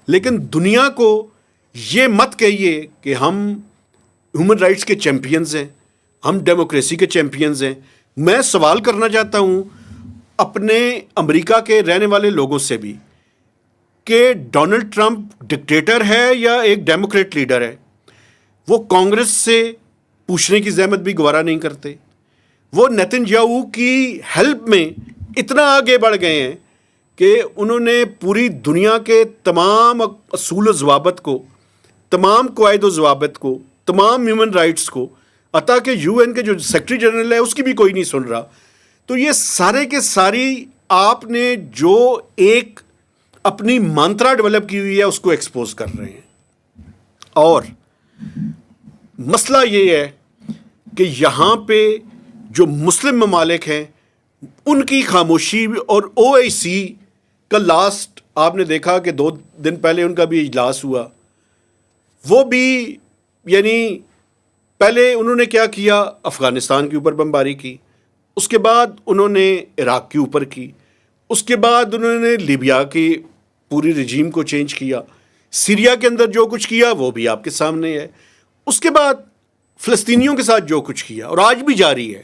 لیکن دنیا کو یہ مت کہیے کہ ہم ہیومن رائٹس کے چیمپئنز ہیں، ہم ڈیموکریسی کے چیمپئنز ہیں. میں سوال کرنا چاہتا ہوں اپنے امریکہ کے رہنے والے لوگوں سے بھی کہ ڈونلڈ ٹرمپ ڈکٹیٹر ہے یا ایک ڈیموکریٹ لیڈر ہے؟ وہ کانگریس سے پوچھنے کی زحمت بھی گوارا نہیں کرتے. وہ نیتن یاہو کی ہیلپ میں اتنا آگے بڑھ گئے ہیں کہ انہوں نے پوری دنیا کے تمام اصول و ضوابط کو، تمام قواعد و ضوابط کو، تمام ہیومن رائٹس کو، حتیٰ کہ یو این کے جو سیکرٹری جنرل ہے اس کی بھی کوئی نہیں سن رہا. تو یہ سارے کے ساری آپ نے جو ایک اپنی مانترا ڈیولپ کی ہوئی ہے اس کو ایکسپوز کر رہے ہیں. اور مسئلہ یہ ہے کہ یہاں پہ جو مسلم ممالک ہیں ان کی خاموشی، اور او آئی سی کا لاسٹ آپ نے دیکھا کہ 2 دن پہلے ان کا بھی اجلاس ہوا، وہ بھی یعنی پہلے انہوں نے کیا کیا، افغانستان کے اوپر بمباری کی، اس کے بعد انہوں نے عراق کے اوپر کی، اس کے بعد انہوں نے لیبیا کی پوری رجیم کو چینج کیا، سیریا کے اندر جو کچھ کیا وہ بھی آپ کے سامنے ہے، اس کے بعد فلسطینیوں کے ساتھ جو کچھ کیا اور آج بھی جاری ہے.